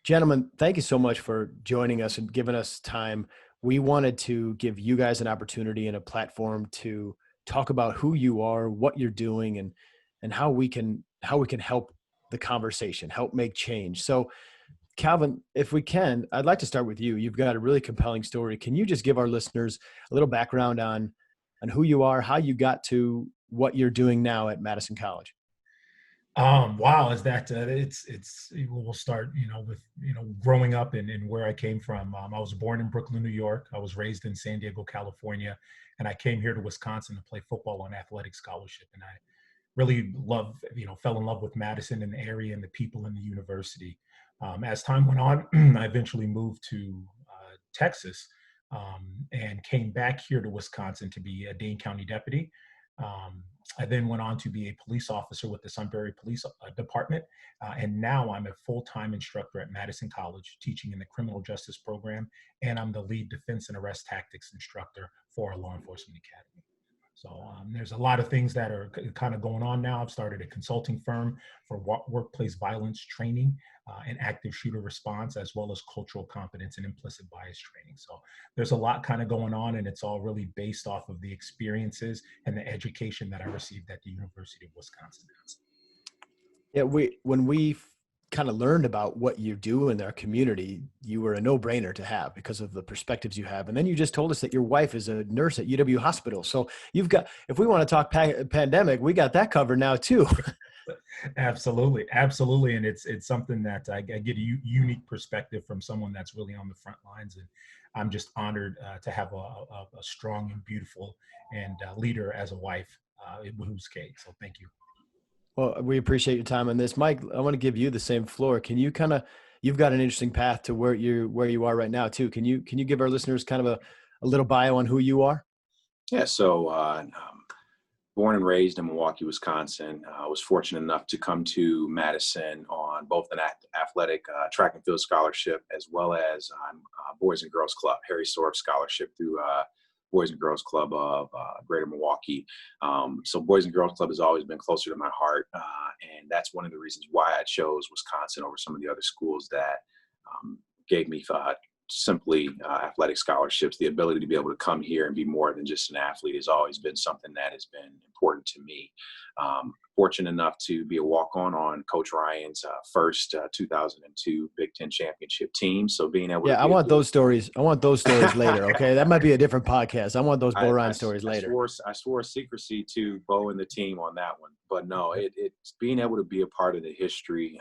Gentlemen, thank you so much for joining us and giving us time. We wanted to give you guys an opportunity and a platform to talk about who you are, what you're doing, and how we can help the conversation, help make change. So, Calvin, if we can, I'd like to start with you. You've got a really compelling story. Can you just give our listeners a little background on who you are, how you got to what you're doing now at Madison College? Wow, is that we'll start, with, growing up and where I came from. I was born in Brooklyn, New York. I was raised in San Diego, California, and I came here to Wisconsin to play football on athletic scholarship. And I really fell in love with Madison and the area and the people in the university. As time went on, I eventually moved to Texas, and came back here to Wisconsin to be a Dane County deputy. Um, I then went on to be a police officer with the Sunbury Police Department, and now I'm a full-time instructor at Madison College, teaching in the criminal justice program, and I'm the lead defense and arrest tactics instructor for our law enforcement academy. So there's a lot of things that are kind of going on now. I've started a consulting firm for workplace violence training and active shooter response, as well as cultural competence and implicit bias training. So there's a lot kind of going on, and it's all really based off of the experiences and the education that I received at the University of Wisconsin. Yeah, when we kind of learned about what you do in our community, you were a no-brainer to have because of the perspectives you have. And then you just told us that your wife is a nurse at UW Hospital. So you've got, if we want to talk pandemic, we got that covered now too. Absolutely, absolutely, and it's something that I get a unique perspective from someone that's really on the front lines, and I'm just honored to have a strong and beautiful and leader as a wife, who's Kate. So thank you. Well, we appreciate your time on this, Mike. I want to give you the same floor. Can you you've got an interesting path to where you are right now too. Can you give our listeners kind of a little bio on who you are? Yeah, so born and raised in Milwaukee, Wisconsin. I was fortunate enough to come to Madison on both an athletic track and field scholarship as well as Boys and Girls Club, Harry Sorf Scholarship through Boys and Girls Club of Greater Milwaukee. So Boys and Girls Club has always been closer to my heart, and that's one of the reasons why I chose Wisconsin over some of the other schools that gave me simply athletic scholarships. The ability to be able to come here and be more than just an athlete has always been something that has been important to me. Fortunate enough to be a walk-on Coach Ryan's first 2002 Big Ten championship team. So being able to Yeah, I be a want those stories. I want those stories later. Okay, that might be a different podcast. I want those Bo Ryan stories later. I swore secrecy to Bo and the team on that one, but no, it's being able to be a part of the history.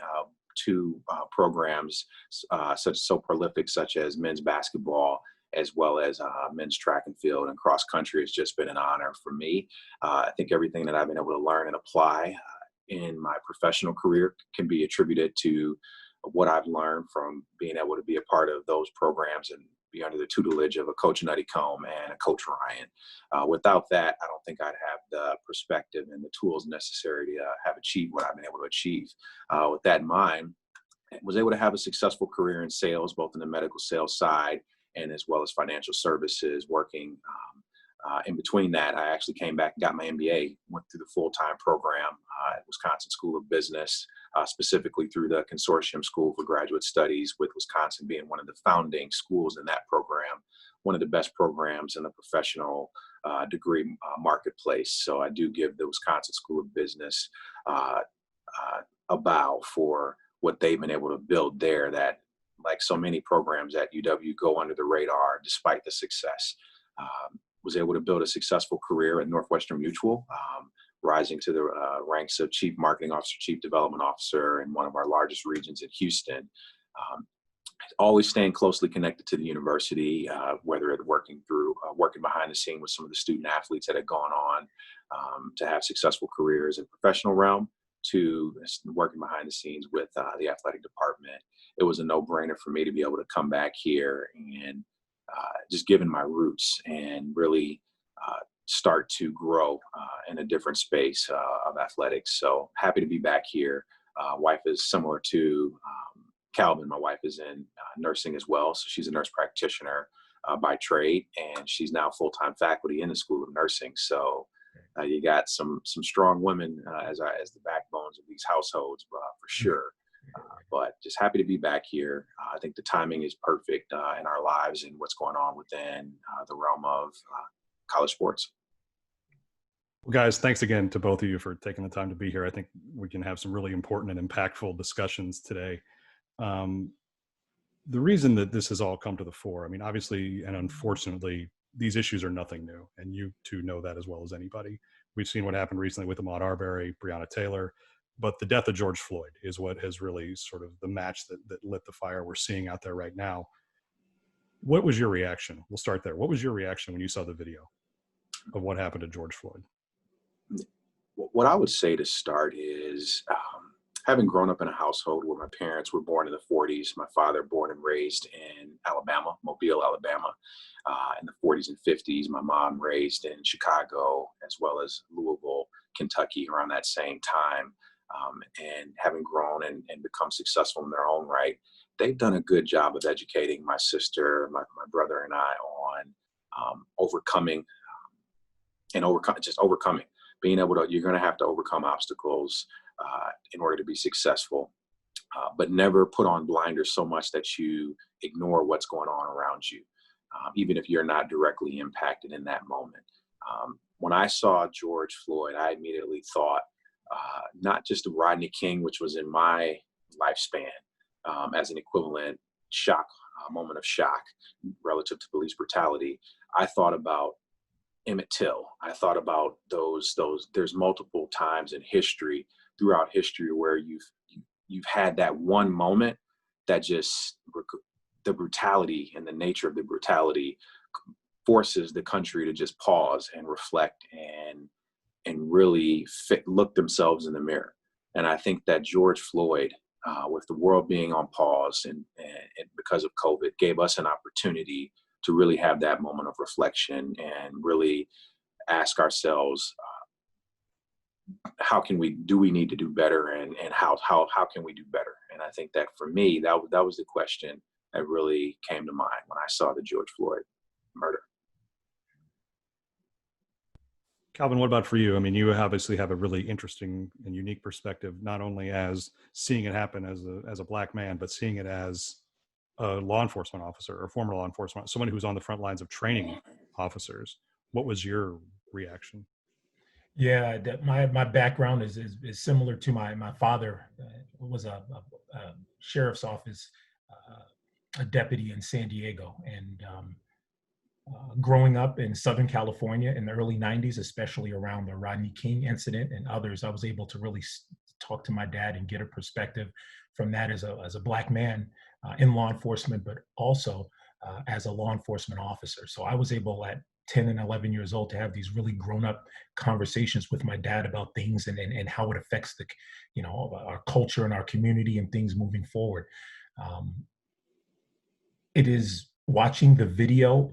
Two programs so prolific, such as men's basketball as well as men's track and field and cross country, has just been an honor for me. I think everything that I've been able to learn and apply in my professional career can be attributed to what I've learned from being able to be a part of those programs and be under the tutelage of a Coach Nutty Comb and a Coach Ryan. Without that, I don't think I'd have the perspective and the tools necessary to have achieved what I've been able to achieve. With that in mind, I was able to have a successful career in sales, both in the medical sales side and as well as financial services, working in between that. I actually came back and got my MBA, went through the full-time program at Wisconsin School of Business, specifically through the Consortium School for Graduate Studies, with Wisconsin being one of the founding schools in that program, one of the best programs in the professional degree marketplace. So I do give the Wisconsin School of Business a bow for what they've been able to build there, that, like so many programs at UW, go under the radar despite the success. Was able to build a successful career at Northwestern Mutual, rising to the ranks of Chief Marketing Officer, Chief Development Officer in one of our largest regions in Houston. Always staying closely connected to the university, whether it's working behind the scene with some of the student athletes that had gone on to have successful careers in the professional realm, to working behind the scenes with the athletic department. It was a no-brainer for me to be able to come back here and just given my roots and really start to grow in a different space of athletics. So happy to be back here. Wife is similar to Kalvin. My wife is in nursing as well. So she's a nurse practitioner by trade, and she's now full-time faculty in the School of Nursing. So you got some strong women as the backbones of these households, for sure. But just happy to be back here. I think the timing is perfect in our lives and what's going on within the realm of college sports. Well, guys, thanks again to both of you for taking the time to be here. I think we can have some really important and impactful discussions today. The reason that this has all come to the fore, I mean, obviously and unfortunately, these issues are nothing new, and you two know that as well as anybody. We've seen what happened recently with Ahmaud Arbery, Breonna Taylor, but the death of George Floyd is what has really sort of the match that lit the fire we're seeing out there right now. What was your reaction? We'll start there. What was your reaction when you saw the video of what happened to George Floyd? What I would say to start is having grown up in a household where my parents were born in the 40s, my father born and raised in Alabama, Mobile, Alabama, in the 40s and 50s, my mom raised in Chicago, as well as Louisville, Kentucky around that same time. And having grown and become successful in their own right, they've done a good job of educating my sister, my brother and I on overcoming overcoming. Being able to, you're going to have to overcome obstacles in order to be successful, but never put on blinders so much that you ignore what's going on around you, even if you're not directly impacted in that moment. When I saw George Floyd, I immediately thought not just of Rodney King, which was in my lifespan as an equivalent moment of shock relative to police brutality. I thought about Emmett Till. I thought about those. There's multiple times in history, throughout history, where you've had that one moment that just the brutality and the nature of the brutality forces the country to just pause and reflect and really look themselves in the mirror. And I think that George Floyd, with the world being on pause and because of COVID, gave us an opportunity to really have that moment of reflection and really ask ourselves, do we need to do better, and how can we do better? And I think that for me, that was the question that really came to mind when I saw the George Floyd murder. Kalvin, what about for you? I mean, you obviously have a really interesting and unique perspective, not only as seeing it happen as a Black man, but seeing it as a law enforcement officer or former law enforcement, someone who's on the front lines of training officers. What was your reaction? Yeah, my background is similar to my father. Was a sheriff's office, a deputy in San Diego, and growing up in Southern California in the early 90s, especially around the Rodney King incident and others, I was able to really talk to my dad and get a perspective from that as a Black man in law enforcement, but also as a law enforcement officer. So I was able at 10 and 11 years old to have these really grown-up conversations with my dad about things and how it affects our culture and our community and things moving forward. It is watching the video.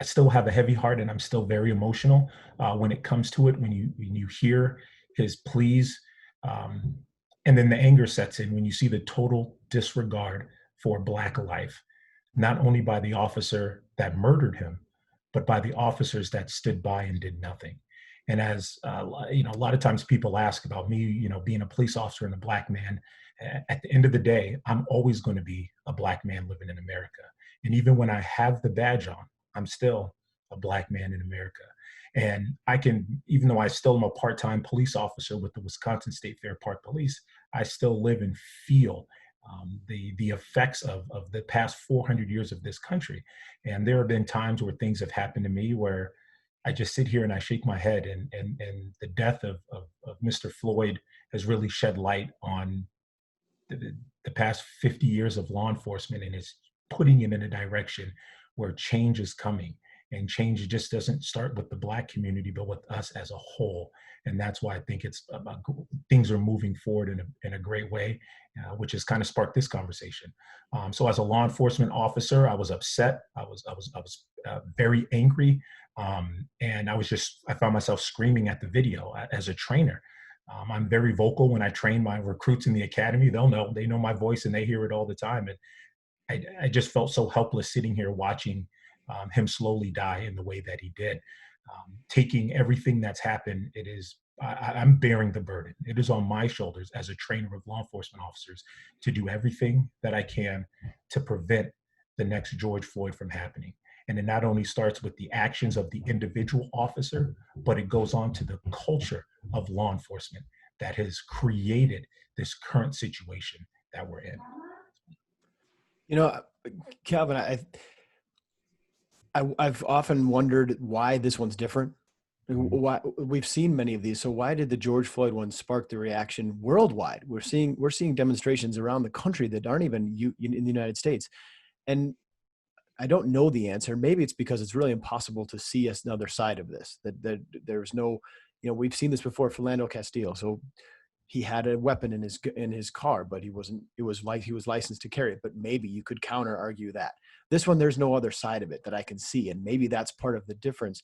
I still have a heavy heart, and I'm still very emotional when it comes to it. When you hear his pleas, and then the anger sets in when you see the total disregard for Black life, not only by the officer that murdered him, but by the officers that stood by and did nothing. And as a lot of times people ask about me, being a police officer and a Black man. At the end of the day, I'm always going to be a Black man living in America. And even when I have the badge on, I'm still a Black man in America. And even though I still am a part-time police officer with the Wisconsin State Fair Park Police, I still live and feel the effects of the past 400 years of this country. And there have been times where things have happened to me where I just sit here and I shake my head, and the death of Mr. Floyd has really shed light on the past 50 years of law enforcement, and is putting it in a direction where change is coming. And change just doesn't start with the Black community, but with us as a whole. And that's why I think things are moving forward in a great way, which has kind of sparked this conversation. So as a law enforcement officer, I was upset. I was very angry. And I found myself screaming at the video. As a trainer, I'm very vocal when I train my recruits in the academy. They know my voice and they hear it all the time. And I just felt so helpless sitting here watching him slowly die in the way that he did. Taking everything that's happened, it is I'm bearing the burden. It is on my shoulders as a trainer of law enforcement officers to do everything that I can to prevent the next George Floyd from happening. And it not only starts with the actions of the individual officer, but it goes on to the culture of law enforcement that has created this current situation that we're in. You know, Kalvin, I've often wondered why this one's different. Why we've seen many of these, so why did the George Floyd one spark the reaction worldwide? We're seeing demonstrations around the country that aren't even in the United States, and I don't know the answer. Maybe it's because it's really impossible to see another side of this. That there's no, we've seen this before. Philando Castile, so he had a weapon in his car, but he wasn't. It was like he was licensed to carry it. But maybe you could counter argue that this one, there's no other side of it that I can see, and maybe that's part of the difference.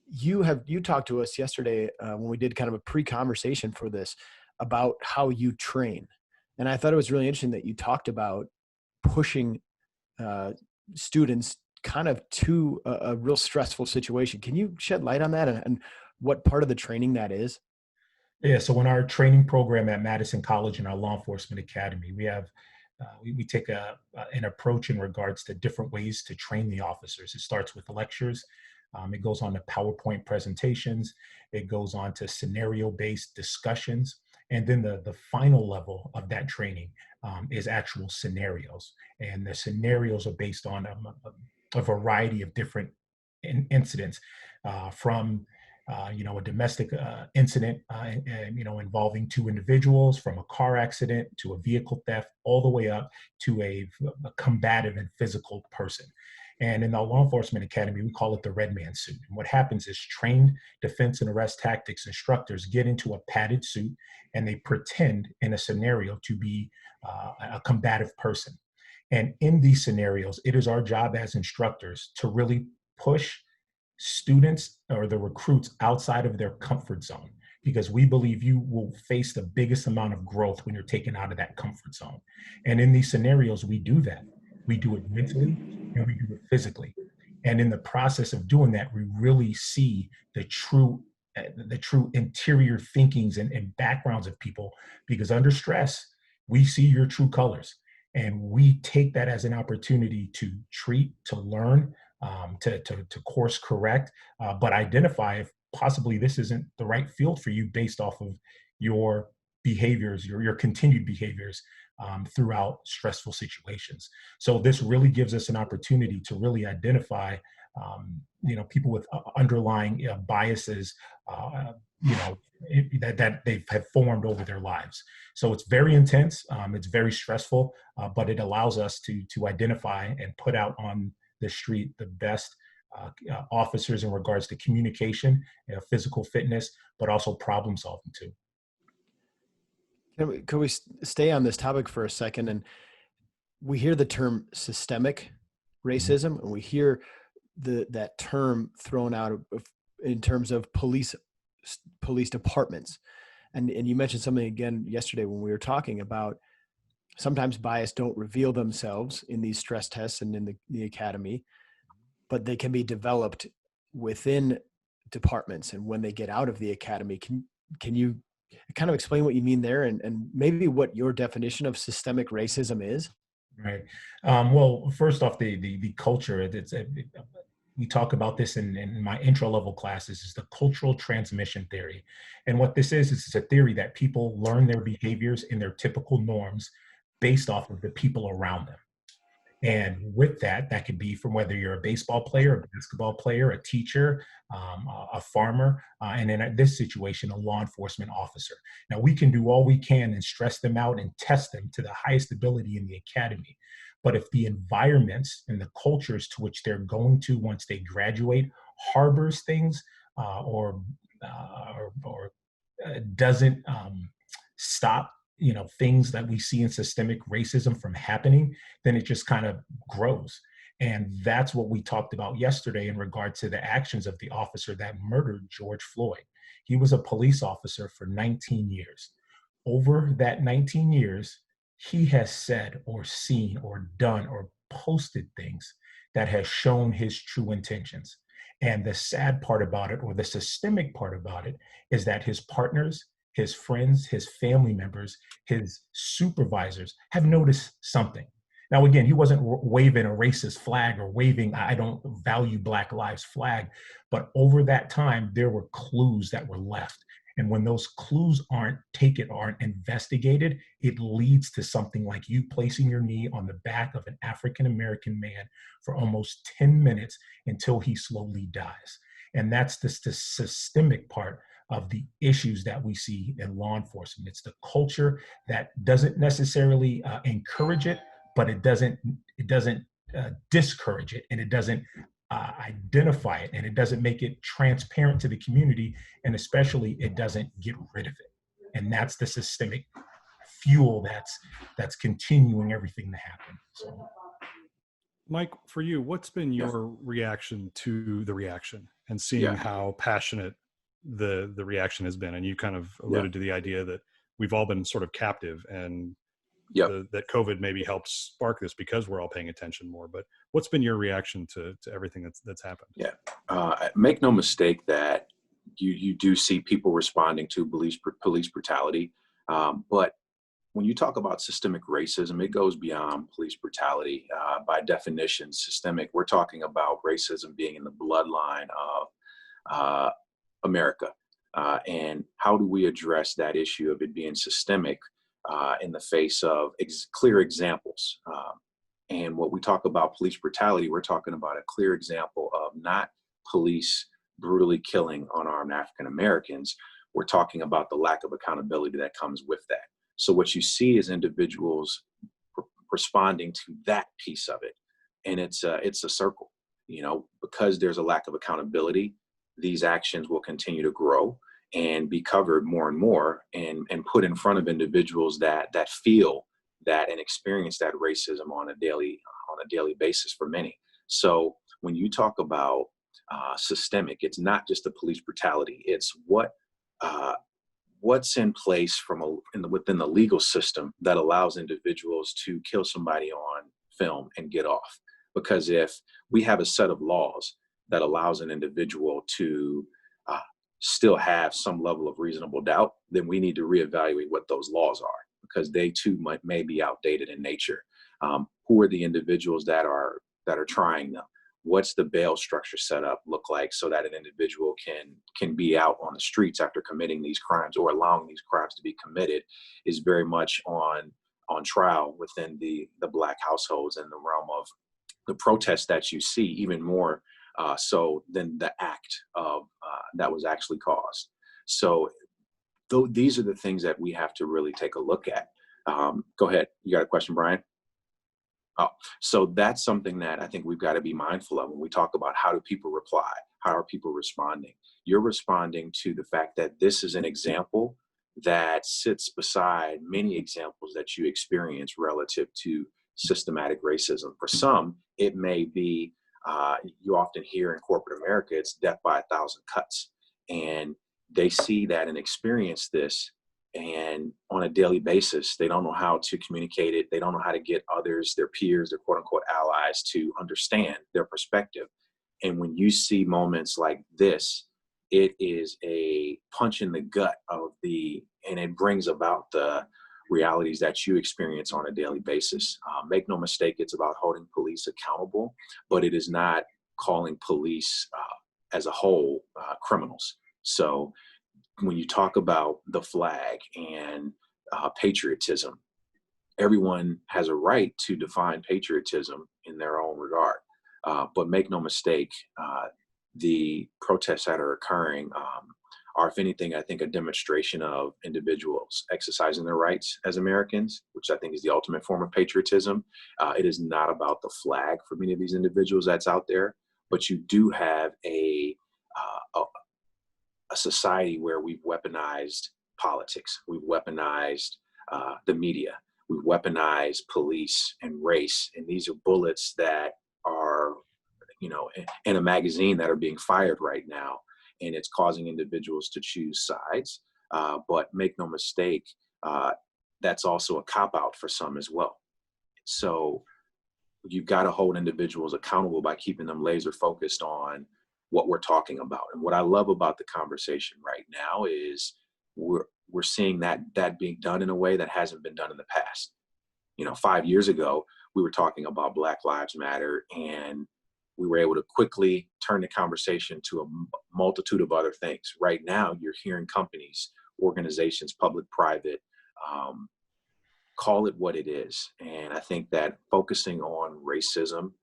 You talked to us yesterday when we did kind of a pre-conversation for this about how you train, and I thought it was really interesting that you talked about pushing students kind of to a real stressful situation. Can you shed light on that and what part of the training that is? Yeah, so in our training program at Madison College and our law enforcement academy, we have we take an approach in regards to different ways to train the officers. It starts with lectures. It goes on to PowerPoint presentations. It goes on to scenario-based discussions. And then the final level of that training is actual scenarios. And the scenarios are based on a variety of different incidents from a domestic incident, involving two individuals, from a car accident to a vehicle theft, all the way up to a combative and physical person. And in the law enforcement academy, we call it the red man suit. And what happens is trained defense and arrest tactics instructors get into a padded suit and they pretend in a scenario to be a combative person. And in these scenarios, it is our job as instructors to really push students or the recruits outside of their comfort zone, because we believe you will face the biggest amount of growth when you're taken out of that comfort zone. And in these scenarios, we do that. We do it mentally and we do it physically. And in the process of doing that, we really see the true interior thinkings and backgrounds of people, because under stress, we see your true colors. And we take that as an opportunity to treat, to learn, to course correct, but identify if possibly this isn't the right field for you based off of your behaviors, your continued behaviors throughout stressful situations. So this really gives us an opportunity to really identify, people with underlying biases, that they have formed over their lives. So it's very intense. It's very stressful, but it allows us to identify and put out on the street the best officers in regards to communication, physical fitness, but also problem solving too. Can we stay on this topic for a second? And we hear the term systemic racism, and we hear that term thrown out in terms of police departments. And you mentioned something again yesterday when we were talking about sometimes bias don't reveal themselves in these stress tests and in the academy, but they can be developed within departments. And when they get out of the academy, can you kind of explain what you mean there and maybe what your definition of systemic racism is? Right. Well, first off, the culture, we talk about this in my intro level classes, is the cultural transmission theory. And what this is it's a theory that people learn their behaviors and their typical norms based off of the people around them. And with that could be from whether you're a baseball player, a basketball player, a teacher, a farmer, and in this situation, a law enforcement officer. Now, we can do all we can and stress them out and test them to the highest ability in the academy. But if the environments and the cultures to which they're going to once they graduate harbors things or doesn't stop things that we see in systemic racism from happening, then it just kind of grows. And that's what we talked about yesterday in regard to the actions of the officer that murdered George Floyd. He was a police officer for 19 years. Over that 19 years, he has said or seen or done or posted things that has shown his true intentions. And the sad part about it, or the systemic part about it, is that his partners, his friends, his family members, his supervisors have noticed something. Now, again, he wasn't waving a racist flag or waving, I don't value Black lives flag, but over that time, there were clues that were left. And when those clues aren't taken, aren't investigated, it leads to something like you placing your knee on the back of an African-American man for almost 10 minutes until he slowly dies. And that's the systemic part of the issues that we see in law enforcement. It's the culture that doesn't necessarily encourage it, but it doesn't discourage it, and it doesn't identify it, and it doesn't make it transparent to the community, and especially it doesn't get rid of it. And that's the systemic fuel that's continuing everything to happen. So, Mike, for you, what's been your reaction to the reaction and seeing how passionate the reaction has been? And you kind of alluded to the idea that we've all been sort of captive, and that COVID maybe helped spark this because we're all paying attention more. But what's been your reaction to everything that's happened? Make no mistake that you do see people responding to police brutality. But when you talk about systemic racism, it goes beyond police brutality. By definition, systemic, we're talking about racism being in the bloodline of America. And how do we address that issue of it being systemic in the face of clear examples? And when we talk about police brutality, we're talking about a clear example of not police brutally killing unarmed African Americans. We're talking about the lack of accountability that comes with that. So what you see is individuals responding to that piece of it. And it's a circle, because there's a lack of accountability, these actions will continue to grow and be covered more and more, and put in front of individuals that feel that and experience that racism on a daily basis for many. So when you talk about systemic, it's not just the police brutality. It's what's in place within the legal system that allows individuals to kill somebody on film and get off. Because if we have a set of laws that allows an individual to still have some level of reasonable doubt, then we need to reevaluate what those laws are, because they too may be outdated in nature. Who are the individuals that are trying them? What's the bail structure set up look like so that an individual can be out on the streets after committing these crimes, or allowing these crimes to be committed, is very much on trial within the Black households, in the realm of the protests that you see, even more so than the act of that was actually caused. So these are the things that we have to really take a look at. Go ahead. You got a question, Brian? Oh, so that's something that I think we've got to be mindful of when we talk about how do people reply? How are people responding? You're responding to the fact that this is an example that sits beside many examples that you experience relative to systematic racism. For some, it may be, you often hear in corporate America, it's death by 1,000 cuts. And they see that and experience this, and on a daily basis, they don't know how to communicate it. They don't know how to get others, their peers, their quote unquote allies, to understand their perspective. And when you see moments like this, it is a punch in the gut and it brings about the realities that you experience on a daily basis. Make no mistake, it's about holding police accountable, but it is not calling police as a whole criminals. So when you talk about the flag and patriotism, everyone has a right to define patriotism in their own regard. But make no mistake, the protests that are occurring are, if anything, I think, a demonstration of individuals exercising their rights as Americans, which I think is the ultimate form of patriotism. It is not about the flag for many of these individuals that's out there, but you do have a society where we've weaponized politics, we've weaponized the media, we've weaponized police and race, and these are bullets that are, in a magazine that are being fired right now, and it's causing individuals to choose sides. But make no mistake, that's also a cop-out for some as well. So you've got to hold individuals accountable by keeping them laser focused on what we're talking about. And what I love about the conversation right now is we're seeing that being done in a way that hasn't been done in the past. 5 years ago, we were talking about Black Lives Matter, and we were able to quickly turn the conversation to a multitude of other things. Right now, you're hearing companies, organizations, public, private, call it what it is. And I think that focusing on racism,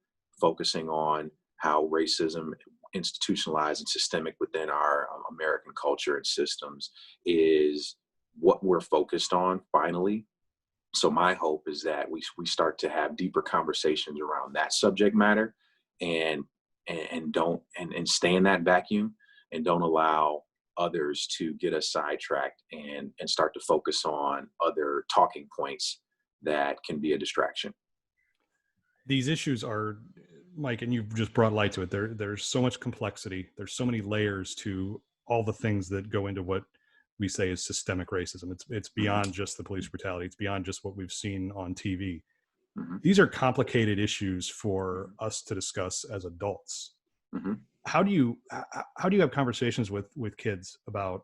focusing on how racism institutionalized and systemic within our American culture and systems is what we're focused on finally. So my hope is that we start to have deeper conversations around that subject matter, and stay in that vacuum, and don't allow others to get us sidetracked and start to focus on other talking points that can be a distraction. These issues are, Mike, and you've just brought light to it. There's so much complexity. There's so many layers to all the things that go into what we say is systemic racism. It's beyond just the police brutality. It's beyond just what we've seen on TV. Mm-hmm. These are complicated issues for us to discuss as adults. Mm-hmm. How do you have conversations with kids about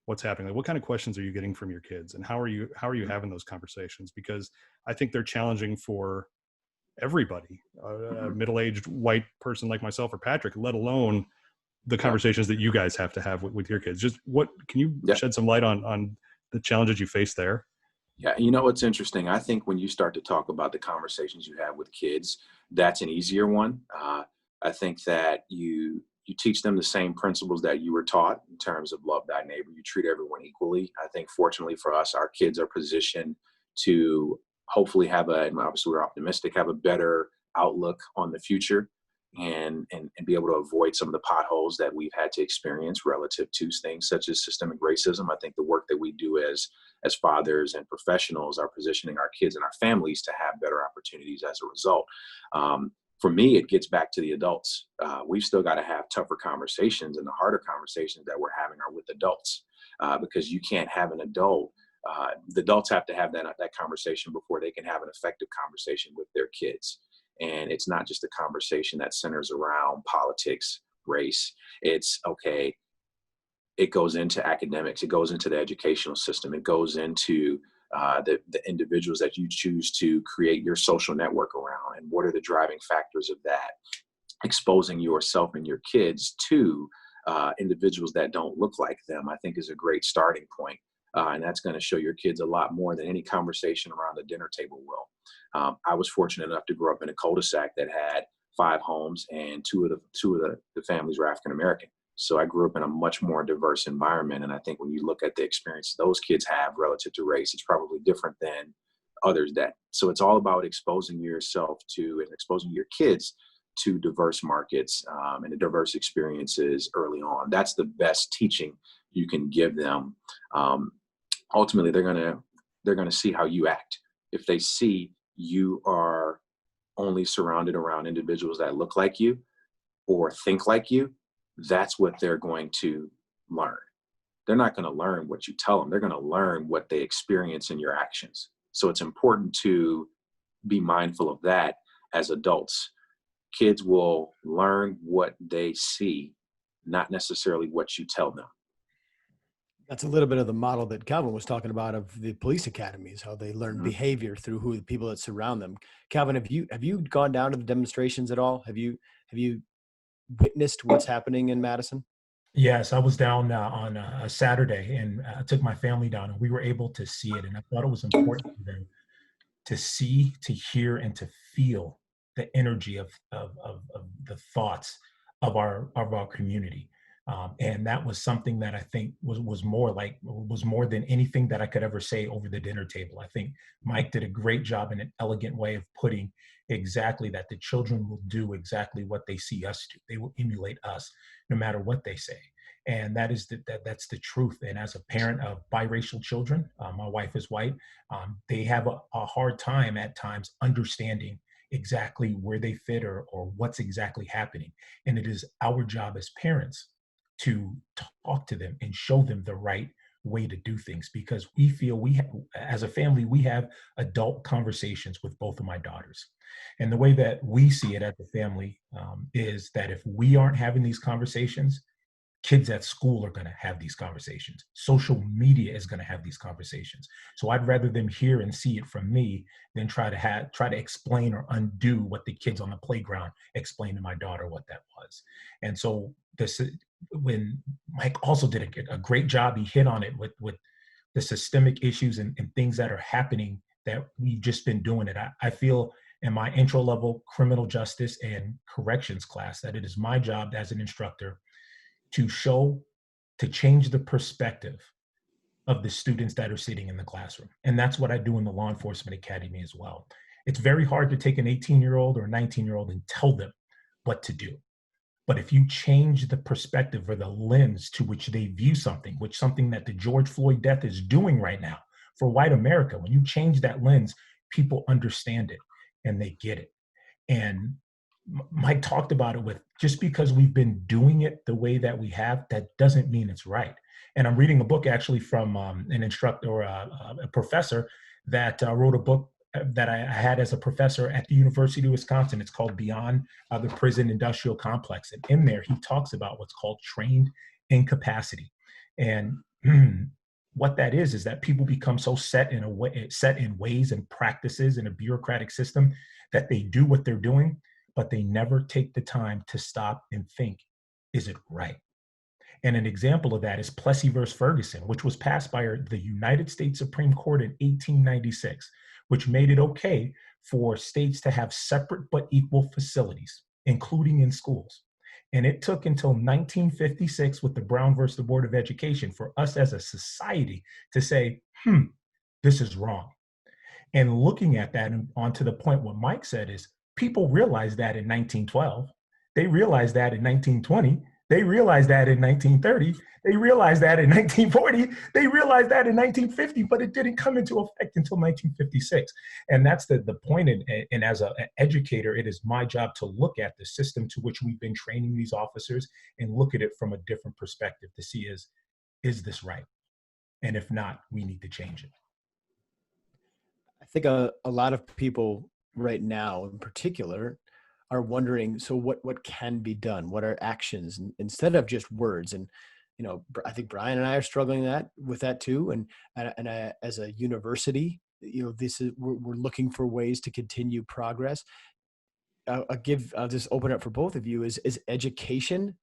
what's happening? Like, what kind of questions are you getting from your kids, and how are you having those conversations? Because I think they're challenging for everybody, a middle-aged white person like myself or Patrick, let alone the conversations that you guys have to have with your kids. Just can you shed some light on the challenges you face there? Yeah, it's interesting. I think when you start to talk about the conversations you have with kids, that's an easier one. I think that you teach them the same principles that you were taught in terms of love thy neighbor. You treat everyone equally. I think fortunately for us, our kids are positioned to hopefully and obviously we're optimistic, have a better outlook on the future, and be able to avoid some of the potholes that we've had to experience relative to things such as systemic racism. I think the work that we do as fathers and professionals are positioning our kids and our families to have better opportunities as a result. For me, it gets back to the adults. We've still got to have tougher conversations, and the harder conversations that we're having are with adults, because you can't have an adult. The adults have to have that conversation before they can have an effective conversation with their kids. And it's not just a conversation that centers around politics, race. It's okay. It goes into academics. It goes into the educational system. It goes into the individuals that you choose to create your social network around, and what are the driving factors of that. Exposing yourself and your kids to individuals that don't look like them, I think, is a great starting point. And that's going to show your kids a lot more than any conversation around the dinner table will. I was fortunate enough to grow up in a cul-de-sac that had 5 homes, and two of the families were African American. So I grew up in a much more diverse environment. And I think when you look at the experience those kids have relative to race, it's probably different than others that. So it's all about exposing yourself to and exposing your kids to diverse markets and the diverse experiences early on. That's the best teaching you can give them. Ultimately, they're gonna see how you act. If they see you are only surrounded around individuals that look like you or think like you, that's what they're going to learn. They're not going to learn what you tell them. They're going to learn what they experience in your actions. So it's important to be mindful of that as adults. Kids will learn what they see, not necessarily what you tell them. That's a little bit of the model that Kalvin was talking about of the police academies, how they learn behavior through the people that surround them. Kalvin, have you gone down to the demonstrations at all? Have you witnessed what's happening in Madison? Yes, I was down on a Saturday, and I took my family down, and we were able to see it. And I thought it was important for them to see, to hear, and to feel the energy of the thoughts of our community. And that was something that I think was more than anything that I could ever say over the dinner table. I think Mike did a great job in an elegant way of putting exactly that. The children will do exactly what they see us do. They will emulate us no matter what they say. And that's the truth. And as a parent of biracial children, my wife is white, they have a hard time at times understanding exactly where they fit or what's exactly happening. And it is our job as parents to talk to them and show them the right way to do things, because we feel as a family, we have adult conversations with both of my daughters. And the way that we see it as a family is that if we aren't having these conversations, kids at school are going to have these conversations. Social media is going to have these conversations. So I'd rather them hear and see it from me than try to explain or undo what the kids on the playground explained to my daughter what that was. And so when Mike also did a great job, he hit on it with the systemic issues and things that are happening that we've just been doing it. I feel in my intro level criminal justice and corrections class that it is my job as an instructor to change the perspective of the students that are sitting in the classroom. And that's what I do in the law enforcement academy as well. It's very hard to take an 18-year-old or a 19-year-old and tell them what to do. But if you change the perspective or the lens to which they view something, something that the George Floyd death is doing right now for white America, when you change that lens, people understand it and they get it. And Mike talked about it with, just because we've been doing it the way that we have, that doesn't mean it's right. And I'm reading a book actually from an instructor or a professor that wrote a book that I had as a professor at the University of Wisconsin. It's called Beyond the Prison Industrial Complex. And in there, he talks about what's called trained incapacity. And what that is that people become so set in ways and practices in a bureaucratic system that they do what they're doing, but they never take the time to stop and think, is it right? And an example of that is Plessy versus Ferguson, which was passed by the United States Supreme Court in 1896, which made it okay for states to have separate but equal facilities, including in schools. And it took until 1956 with the Brown versus the Board of Education for us as a society to say, this is wrong. And looking at that, and on to the point what Mike said, is people realized that in 1912, they realized that in 1920, they realized that in 1930, they realized that in 1940, they realized that in 1950, but it didn't come into effect until 1956. And that's the point. And as an educator, it is my job to look at the system to which we've been training these officers and look at it from a different perspective to see is this right? And if not, we need to change it. I think a lot of people right now in particular are wondering, so what can be done? What are actions instead of just words? And, you know, I think Brian and I are struggling with that too. And as a university, you know, we're looking for ways to continue progress. I'll just open up for both of you. Is education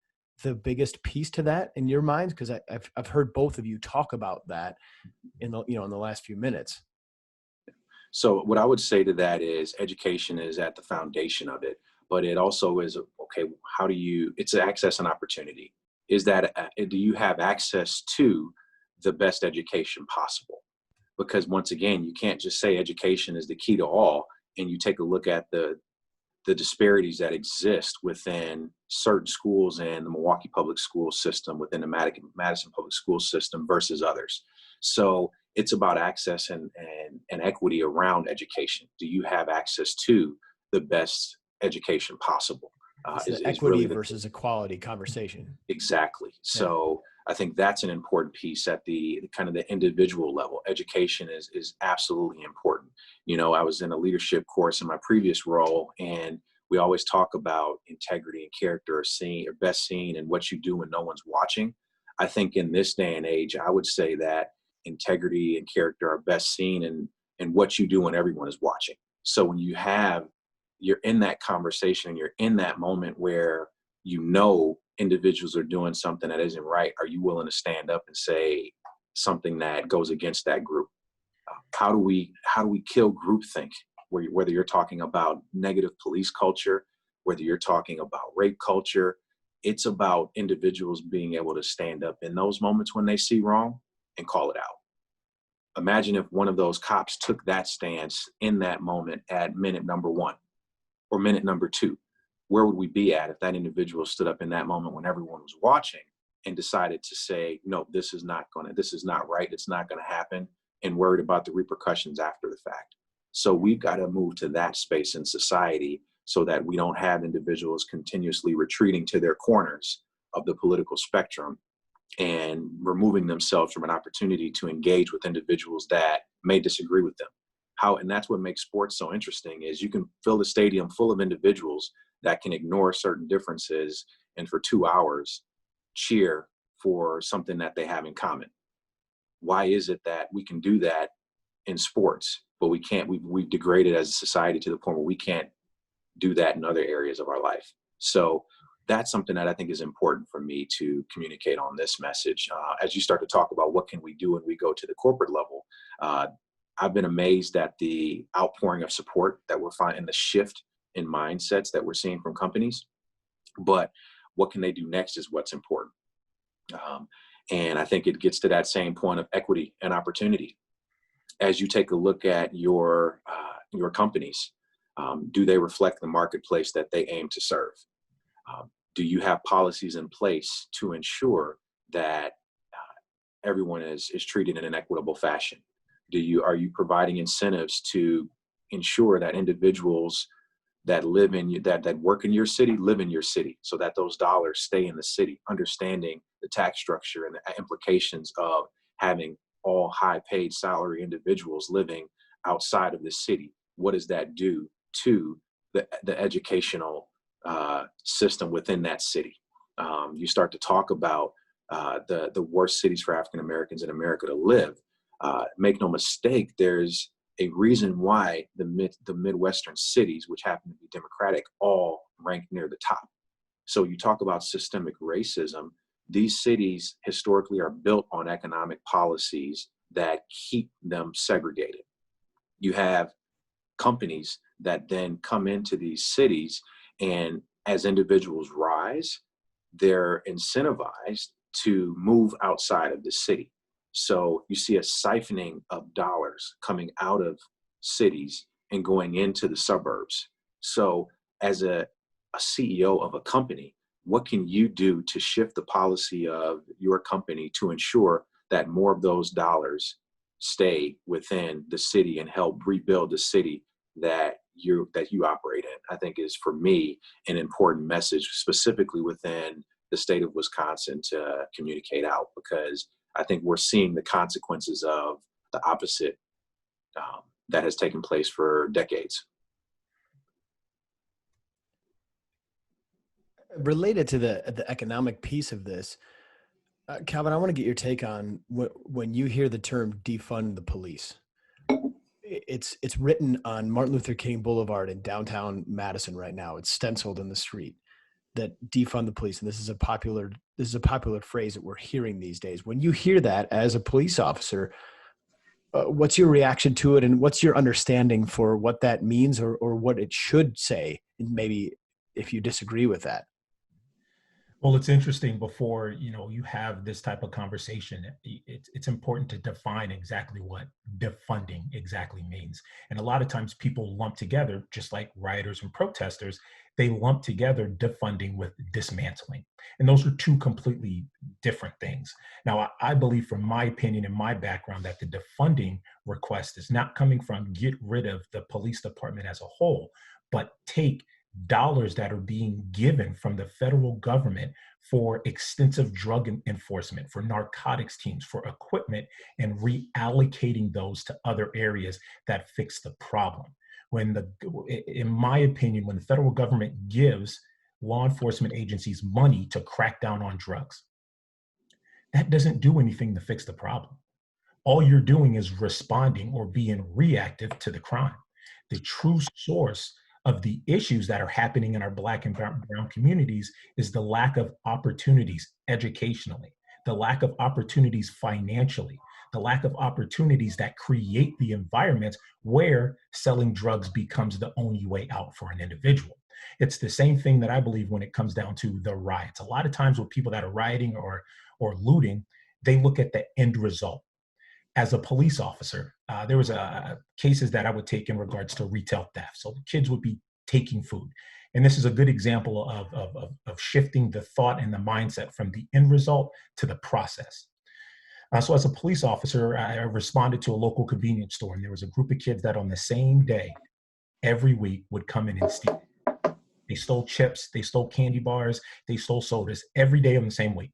the biggest piece to that in your minds? Because I've heard both of you talk about that in the last few minutes. So what I would say to that is education is at the foundation of it, but it also is, okay, it's access and opportunity. Do you have access to the best education possible? Because once again, you can't just say education is the key to all, and you take a look at the disparities that exist within certain schools in the Milwaukee public school system, within the Madison public school system versus others. So it's about access and equity around education. Do you have access to the best education possible? It's the equity really versus equality conversation. Exactly. So I think that's an important piece at the kind of the individual level. Education is absolutely important. You know, I was in a leadership course in my previous role, and we always talk about integrity and character are best seen in what you do when no one's watching. I think in this day and age, I would say that integrity and character are best seen in what you do when everyone is watching. So when you're in that conversation, you're in that moment where you know individuals are doing something that isn't right, are you willing to stand up and say something that goes against that group? How do we kill groupthink? Whether you're talking about negative police culture, whether you're talking about rape culture, it's about individuals being able to stand up in those moments when they see wrong and call it out. Imagine if one of those cops took that stance in that moment at minute number 1 or minute number 2. Where would we be at if that individual stood up in that moment when everyone was watching and decided to say, no, this is not right, it's not gonna happen, and worried about the repercussions after the fact? So we've got to move to that space in society so that we don't have individuals continuously retreating to their corners of the political spectrum and removing themselves from an opportunity to engage with individuals that may disagree with them. And that's what makes sports so interesting, is you can fill a stadium full of individuals that can ignore certain differences and for 2 hours cheer for something that they have in common. Why is it that we can do that in sports, but we can't? We've degraded as a society to the point where we can't do that in other areas of our life. So that's something that I think is important for me to communicate on this message. As you start to talk about what can we do when we go to the corporate level, I've been amazed at the outpouring of support that we're finding, the shift in mindsets that we're seeing from companies. But what can they do next is what's important. And I think it gets to that same point of equity and opportunity. As you take a look at your companies, do they reflect the marketplace that they aim to serve? Do you have policies in place to ensure that everyone is treated in an equitable fashion? Are you providing incentives to ensure that individuals that that work in your city live in your city, so that those dollars stay in the city, understanding the tax structure and the implications of having all high paid salary individuals living outside of the city? What does that do to the educational system within that city? You start to talk about the worst cities for African Americans in America to live. Make no mistake, there's a reason why the Midwestern cities, which happen to be Democratic, all rank near the top. So you talk about systemic racism. These cities historically are built on economic policies that keep them segregated. You have companies that then come into these cities, and as individuals rise, they're incentivized to move outside of the city. So you see a siphoning of dollars coming out of cities and going into the suburbs. So as a CEO of a company, what can you do to shift the policy of your company to ensure that more of those dollars stay within the city and help rebuild the city that you operate in? I think is, for me, an important message, specifically within the state of Wisconsin, to communicate out, because I think we're seeing the consequences of the opposite that has taken place for decades. Related to the economic piece of this, Kalvin, I want to get your take on when you hear the term defund the police. It's written on Martin Luther King Boulevard in downtown Madison right now. It's stenciled in the street that defund the police. And this is a popular phrase that we're hearing these days. When you hear that as a police officer, what's your reaction to it, and what's your understanding for what that means, or what it should say? And maybe if you disagree with that. Well, it's interesting. Before you have this type of conversation, it's important to define exactly what defunding exactly means. And a lot of times people lump together, just like rioters and protesters, they lump together defunding with dismantling. And those are two completely different things. Now, I believe, from my opinion and my background, that the defunding request is not coming from get rid of the police department as a whole, but take dollars that are being given from the federal government for extensive drug enforcement, for narcotics teams, for equipment, and reallocating those to other areas that fix the problem. In my opinion, when the federal government gives law enforcement agencies money to crack down on drugs, that doesn't do anything to fix the problem. All you're doing is responding or being reactive to the crime. The true source of the issues that are happening in our Black and brown communities is the lack of opportunities educationally, the lack of opportunities financially, the lack of opportunities that create the environments where selling drugs becomes the only way out for an individual. It's the same thing that I believe when it comes down to the riots. A lot of times with people that are rioting or looting, they look at the end result. As a police officer, there was cases that I would take in regards to retail theft. So the kids would be taking food. And this is a good example of shifting the thought and the mindset from the end result to the process. So as a police officer, I responded to a local convenience store, and there was a group of kids that on the same day, every week, would come in and steal. They stole chips, they stole candy bars, they stole sodas every day on the same week.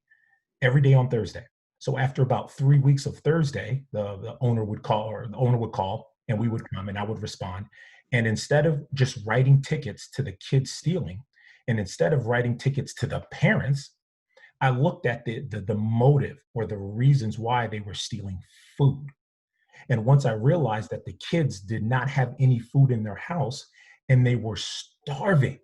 every day on Thursday. So after about 3 weeks of Thursday, the owner would call, and we would come and I would respond. And instead of just writing tickets to the kids stealing, and instead of writing tickets to the parents, I looked at the motive or the reasons why they were stealing food. And once I realized that the kids did not have any food in their house and they were starving,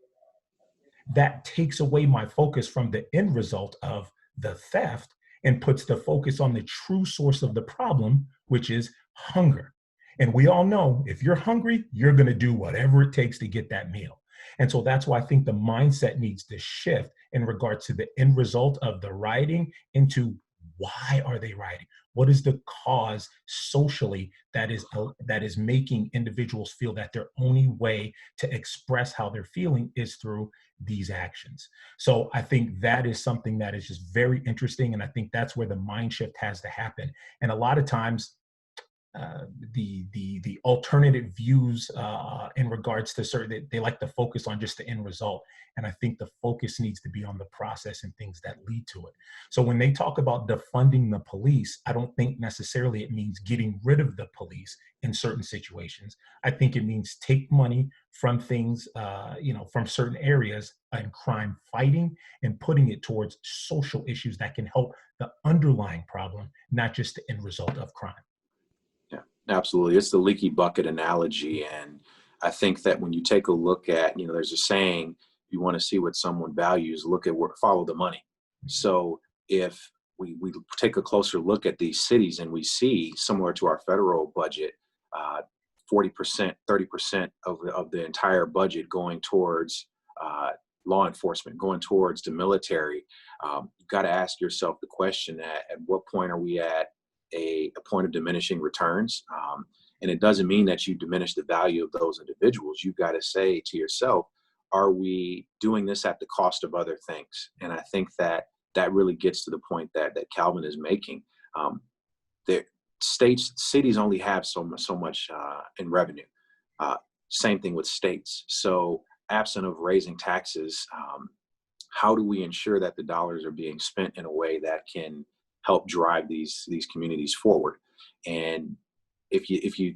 that takes away my focus from the end result of the theft and puts the focus on the true source of the problem, which is hunger. And we all know if you're hungry, you're going to do whatever it takes to get that meal. And so that's why I think the mindset needs to shift in regards to the end result of the rioting into why are they rioting? What is the cause socially that is making individuals feel that their only way to express how they're feeling is through these actions? So I think that is something that is just very interesting. And I think that's where the mind shift has to happen. And a lot of times, the alternative views in regards to certain, they like to focus on just the end result. And I think the focus needs to be on the process and things that lead to it. So when they talk about defunding the police, I don't think necessarily it means getting rid of the police in certain situations. I think it means take money from things, from certain areas in crime fighting and putting it towards social issues that can help the underlying problem, not just the end result of crime. Absolutely. It's the leaky bucket analogy. And I think that when you take a look at, there's a saying, you want to see what someone values, follow the money. So if we take a closer look at these cities and we see, similar to our federal budget, 40%, 30% of the entire budget going towards law enforcement, going towards the military, you've got to ask yourself the question, at what point are we at a point of diminishing returns? And it doesn't mean that you diminish the value of those individuals. You've got to say to yourself, are we doing this at the cost of other things? And I think that really gets to the point that Kalvin is making. The cities only have so much in revenue. Same thing with states. So absent of raising taxes, how do we ensure that the dollars are being spent in a way that can help drive these communities forward? And if you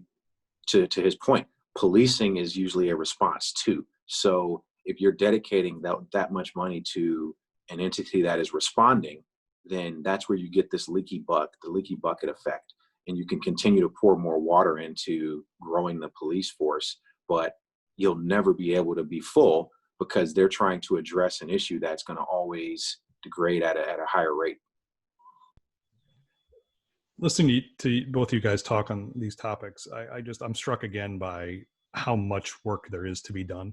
to his point, policing is usually a response too. So if you're dedicating that much money to an entity that is responding, then that's where you get this the leaky bucket effect. And you can continue to pour more water into growing the police force, but you'll never be able to be full because they're trying to address an issue that's going to always degrade at a higher rate. Listening to both of you guys talk on these topics, I'm struck again by how much work there is to be done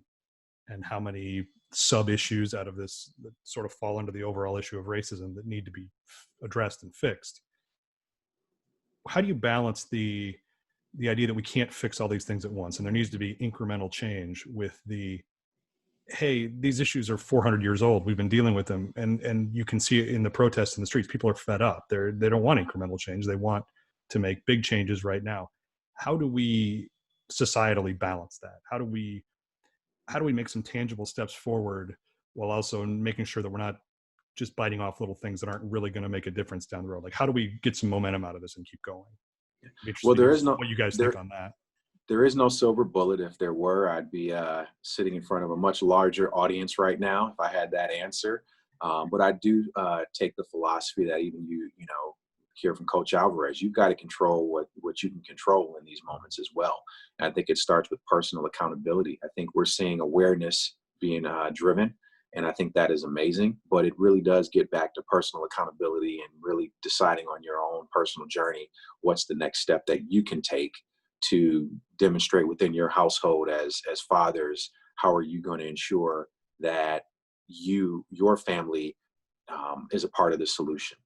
and how many sub issues out of this that sort of fall into the overall issue of racism that need to be addressed and fixed. How do you balance the idea that we can't fix all these things at once and there needs to be incremental change with hey, these issues are 400 years old. We've been dealing with them. And you can see it in the protests in the streets. People are fed up. They don't want incremental change. They want to make big changes right now. How do we societally balance that? How do we make some tangible steps forward while also making sure that we're not just biting off little things that aren't really going to make a difference down the road? Like, how do we get some momentum out of this and keep going? Well, there is no, what you guys think on that. There is no silver bullet. If there were, I'd be sitting in front of a much larger audience right now if I had that answer. But I do take the philosophy that even you hear from Coach Alvarez, you've got to control what you can control in these moments as well. And I think it starts with personal accountability. I think we're seeing awareness being driven, and I think that is amazing. But it really does get back to personal accountability and really deciding on your own personal journey, what's the next step that you can take to demonstrate within your household as fathers. How are you going to ensure that your family is a part of the solution?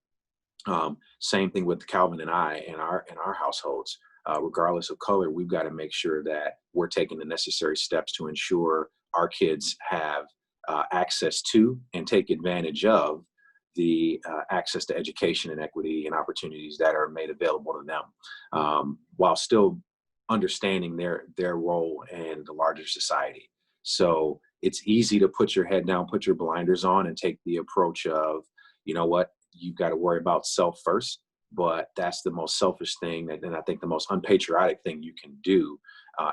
Same thing with Kalvin and I in our households. Regardless of color, we've got to make sure that we're taking the necessary steps to ensure our kids have access to and take advantage of the access to education and equity and opportunities that are made available to them, while still understanding their role in the larger society. So it's easy to put your head down, put your blinders on, and take the approach of, you know what, you've got to worry about self first. But that's the most selfish thing, and I think the most unpatriotic thing you can do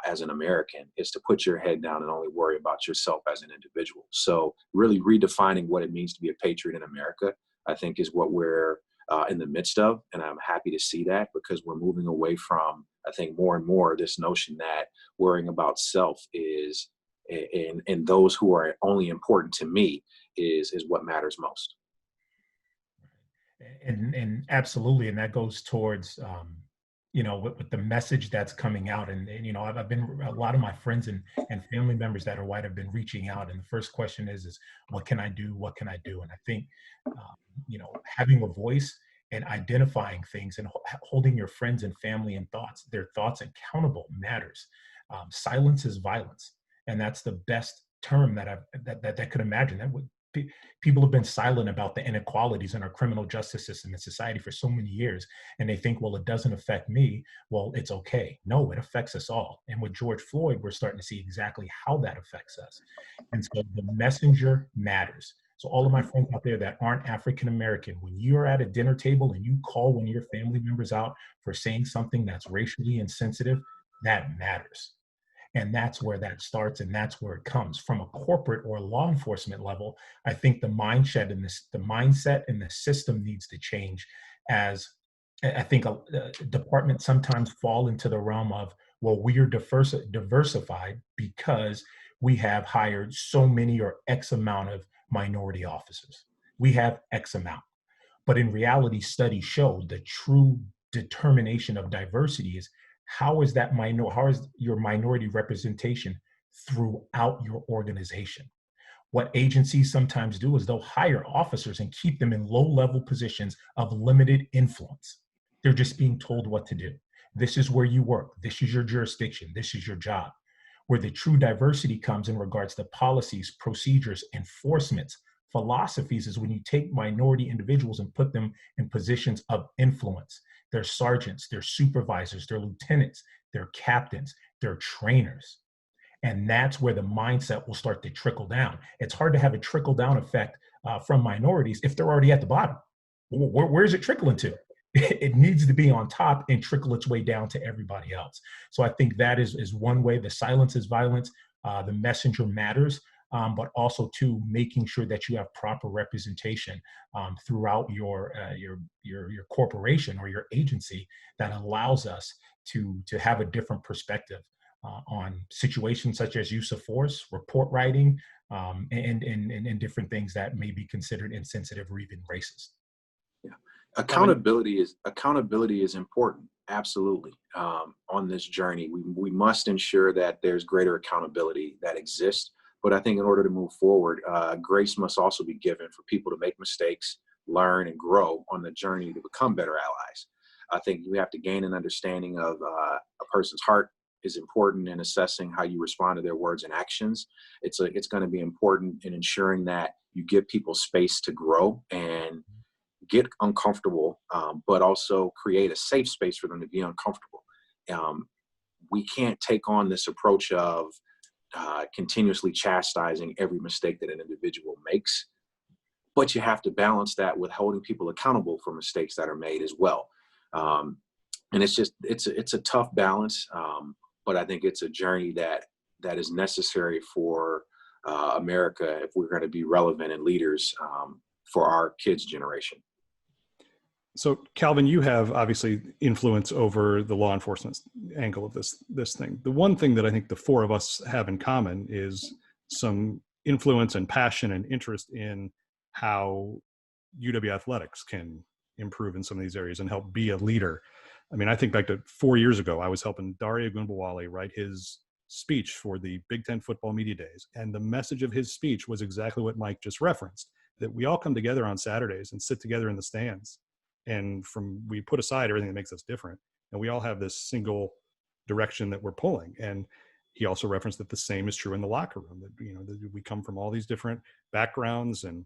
as an American is to put your head down and only worry about yourself as an individual. So really redefining what it means to be a patriot in America, I think, is what we're in the midst of. And I'm happy to see that, because we're moving away from, I think, more and more this notion that worrying about self is, and those who are only important to me is what matters most. And absolutely, and that goes towards with the message that's coming out, and I've been, a lot of my friends and family members that are white have been reaching out, and the first question is what can I do, what can I do? And I think having a voice and identifying things and holding your friends and family and their thoughts accountable matters. Silence is violence, and that's the best term that I could imagine. That would people have been silent about the inequalities in our criminal justice system and society for so many years, and they think, well, it doesn't affect me, well, it's okay. No, it affects us all. And with George Floyd, we're starting to see exactly how that affects us. And so the messenger matters. So all of my friends out there that aren't African American, when you're at a dinner table and you call one of your family members out for saying something that's racially insensitive, that matters. And that's where that starts, and that's where it comes from. A corporate or law enforcement level, I think the mindset and the system needs to change. As I think departments sometimes fall into the realm of, well, we are diversified because we have hired so many or X amount of minority officers. We have X amount. But in reality, studies show the true determination of diversity is, how is your minority representation throughout your organization? What agencies sometimes do is they'll hire officers and keep them in low-level positions of limited influence. They're just being told what to do. This is where you work. This is your jurisdiction. This is your job. Where the true diversity comes in regards to policies, procedures, enforcements, philosophies is when you take minority individuals and put them in positions of influence. They're sergeants, they're supervisors, they're lieutenants, they're captains, they're trainers. And that's where the mindset will start to trickle down. It's hard to have a trickle down effect from minorities if they're already at the bottom. Where's it trickling to? It needs to be on top and trickle its way down to everybody else. So I think that is one way. The silence is violence. The messenger matters. But also to making sure that you have proper representation throughout your corporation or your agency that allows us to have a different perspective on situations such as use of force, report writing, and different things that may be considered insensitive or even racist. Yeah, accountability is important. Absolutely. On this journey, we must ensure that there's greater accountability that exists. But I think in order to move forward, grace must also be given for people to make mistakes, learn, and grow on the journey to become better allies. I think you have to gain an understanding of a person's heart is important in assessing how you respond to their words and actions. It's going to be important in ensuring that you give people space to grow and get uncomfortable, but also create a safe space for them to be uncomfortable. We can't take on this approach of continuously chastising every mistake that an individual makes, but you have to balance that with holding people accountable for mistakes that are made as well. And it's a tough balance, but I think it's a journey that is necessary for America if we're going to be relevant and leaders for our kids' generation. So, Kalvin, you have obviously influence over the law enforcement angle of this thing. The one thing that I think the four of us have in common is some influence and passion and interest in how UW athletics can improve in some of these areas and help be a leader. I mean, I think back to 4 years ago, I was helping Daria Gunbawale write his speech for the Big Ten football media days. And the message of his speech was exactly what Mike just referenced, that we all come together on Saturdays and sit together in the stands. And we put aside everything that makes us different, and we all have this single direction that we're pulling. And he also referenced that the same is true in the locker room, that, that we come from all these different backgrounds and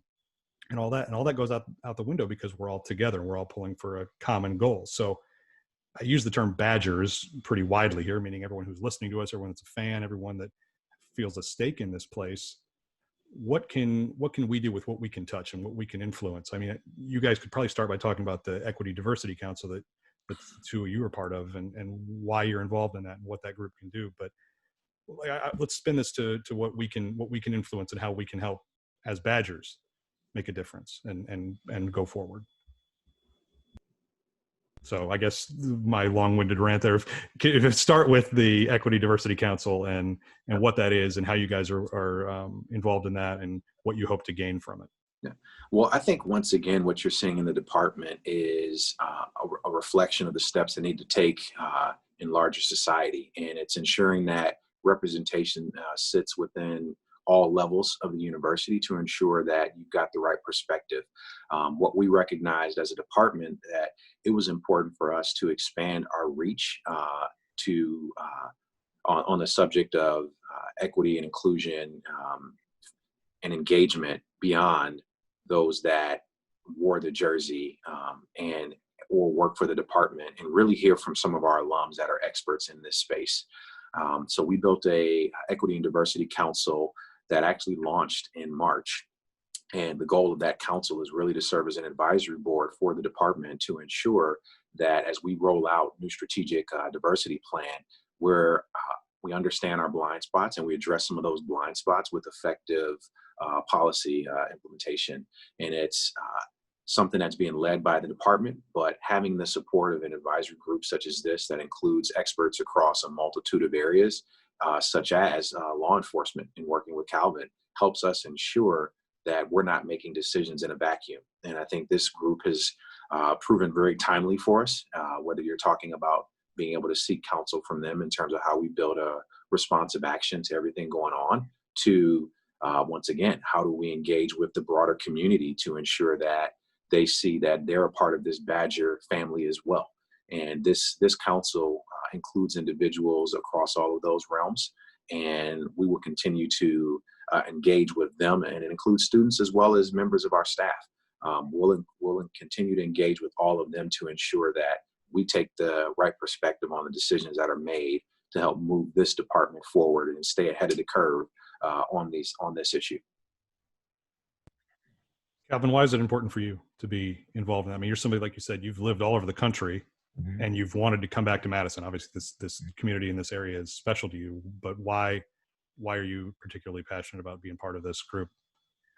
all that goes out the window because we're all together and we're all pulling for a common goal. So I use the term badgers pretty widely here, meaning everyone who's listening to us, everyone that's a fan, everyone that feels a stake in this place. what can we do with what we can touch and what we can influence? I mean, you guys could probably start by talking about the Equity Diversity Council that the two of you are part of, and why you're involved in that and what that group can do. But let's spin this to what we can influence and how we can help as Badgers make a difference and go forward. So I guess my long-winded rant there, if start with the Equity Diversity Council and what that is and how you guys are involved in that and what you hope to gain from it. Yeah. Well, I think once again, what you're seeing in the department is a reflection of the steps that need to take in larger society. And it's ensuring that representation sits within all levels of the university to ensure that you've got the right perspective. What we recognized as a department, that it was important for us to expand our reach on the subject of equity and inclusion and engagement beyond those that wore the jersey and or work for the department, and really hear from some of our alums that are experts in this space. So we built a Equity and Diversity Council that actually launched in March. And the goal of that council is really to serve as an advisory board for the department to ensure that as we roll out new strategic diversity plan, we understand our blind spots and we address some of those blind spots with effective policy implementation. And it's something that's being led by the department, but having the support of an advisory group such as this that includes experts across a multitude of areas, such as law enforcement, and working with Kalvin, helps us ensure that we're not making decisions in a vacuum. And I think this group has proven very timely for us, whether you're talking about being able to seek counsel from them in terms of how we build a responsive action to everything going on, to once again, how do we engage with the broader community to ensure that they see that they're a part of this Badger family as well. And this council includes individuals across all of those realms, and we will continue to engage with them, and it includes students as well as members of our staff. We'll continue to engage with all of them to ensure that we take the right perspective on the decisions that are made to help move this department forward and stay ahead of the curve on this issue. Kalvin, why is it important for you to be involved in that? I mean, you're somebody, like you said, you've lived all over the country, mm-hmm. and you've wanted to come back to Madison. Obviously, this community in this area is special to you, but why are you particularly passionate about being part of this group?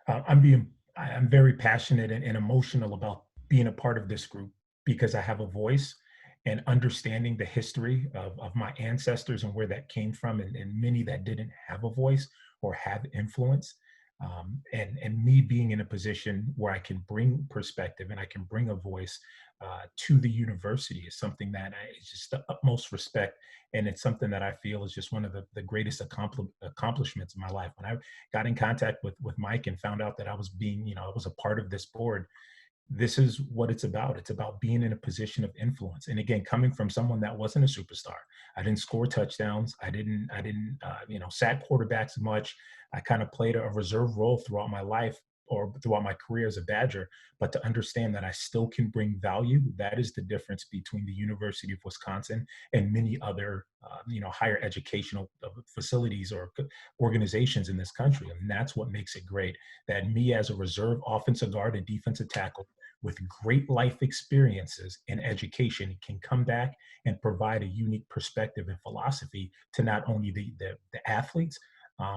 I'm very passionate and emotional about being a part of this group because I have a voice, and understanding the history of my ancestors and where that came from, and many that didn't have a voice or have influence. And me being in a position where I can bring perspective and I can bring a voice to the university is something that is just the utmost respect. And it's something that I feel is just one of the greatest accomplishments of my life. When I got in contact with Mike and found out that I was a part of this board, this is what it's about. It's about being in a position of influence. And again, coming from someone that wasn't a superstar, I didn't score touchdowns. I didn't sack quarterbacks much. I kind of played a reserve role throughout my life or throughout my career as a Badger, but to understand that I still can bring value, that is the difference between the University of Wisconsin and many other, higher educational facilities or organizations in this country. And that's what makes it great, that me as a reserve offensive guard and defensive tackle with great life experiences and education can come back and provide a unique perspective and philosophy to not only the athletes,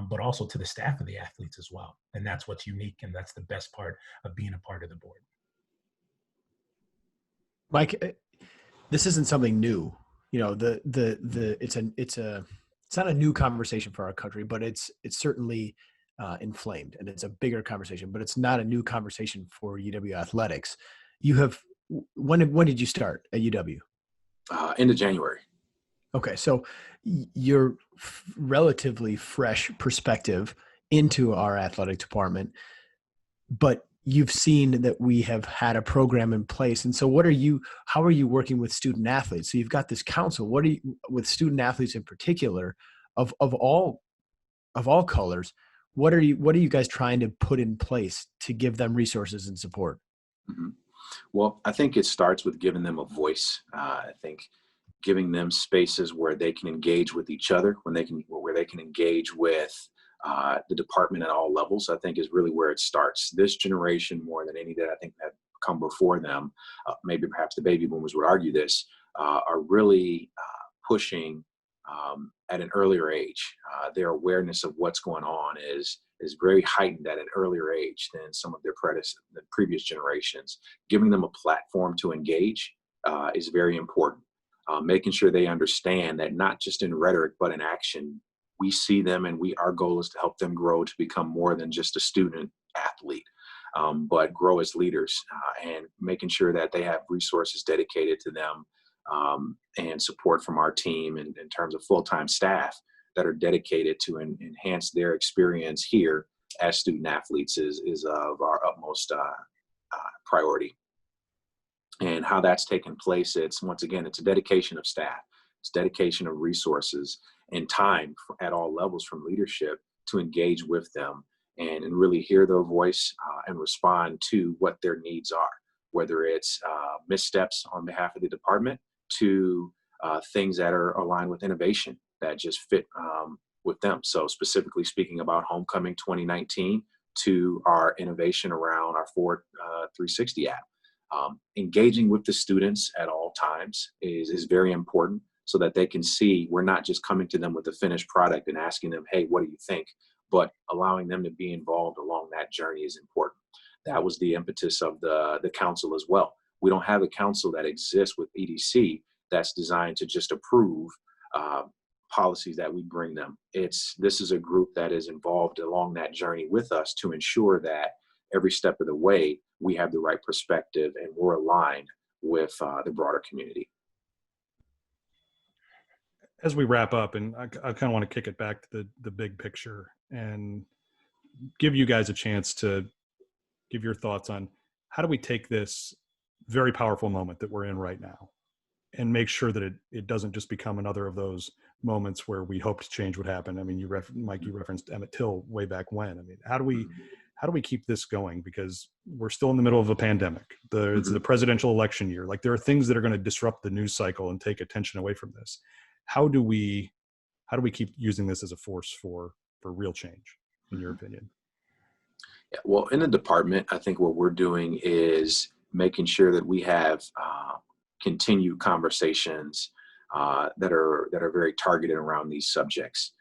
but also to the staff of the athletes as well. And that's what's unique, and that's the best part of being a part of the board. Mike, this isn't something new. It's not a new conversation for our country, but it's certainly inflamed, and it's a bigger conversation, but it's not a new conversation for UW athletics. When did you start at UW? End of January. Okay, so your relatively fresh perspective into our athletic department, but you've seen that we have had a program in place. And so how are you working with student athletes? So you've got this council. With student athletes in particular, of all colors, what are you guys trying to put in place to give them resources and support? Mm-hmm. Well, I think it starts with giving them a voice. I think giving them spaces where they can engage with each other, where they can engage with the department at all levels, I think, is really where it starts. This generation, more than any that I think have come before them, maybe perhaps the baby boomers would argue this, are really pushing at an earlier age. Their awareness of what's going on is very heightened at an earlier age than some of the previous generations. Giving them a platform to engage is very important. Making sure they understand that not just in rhetoric, but in action, we see them, and our goal is to help them grow to become more than just a student athlete, but grow as leaders, and making sure that they have resources dedicated to them, and support from our team in terms of full-time staff that are dedicated to enhance their experience here as student athletes is of our utmost priority. And how that's taken place, it's a dedication of staff, it's dedication of resources and time at all levels from leadership to engage with them and really hear their voice and respond to what their needs are, whether it's missteps on behalf of the department to things that are aligned with innovation that just fit with them. So specifically speaking about Homecoming 2019 to our innovation around our Ford 360 app. Engaging with the students at all times is very important so that they can see we're not just coming to them with a finished product and asking them, hey, what do you think? But allowing them to be involved along that journey is important. That was the impetus of the council as well. We don't have a council that exists with EDC that's designed to just approve policies that we bring them. This is a group that is involved along that journey with us to ensure that every step of the way we have the right perspective and we're aligned with the broader community. As we wrap up, and I kind of want to kick it back to the big picture and give you guys a chance to give your thoughts on how do we take this very powerful moment that we're in right now and make sure that it doesn't just become another of those moments where we hoped change would happen. I mean, Mike, you referenced Emmett Till way back when. I mean, how do we keep this going? Because we're still in the middle of a pandemic. It's the presidential election year. Like, there are things that are going to disrupt the news cycle and take attention away from this. How do we keep using this as a force for real change, in your opinion? Yeah, well, in the department, I think what we're doing is making sure that we have continued conversations that are very targeted around these subjects,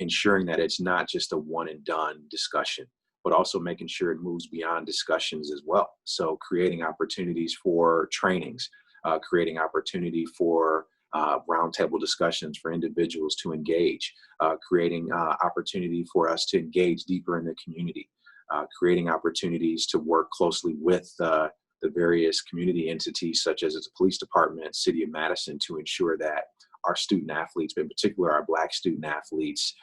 ensuring that it's not just a one and done discussion, but also making sure it moves beyond discussions as well. So creating opportunities for trainings, creating opportunity for roundtable discussions for individuals to engage, creating opportunity for us to engage deeper in the community, creating opportunities to work closely with the various community entities such as the police department, City of Madison, to ensure that our student athletes, in particular our Black student athletes,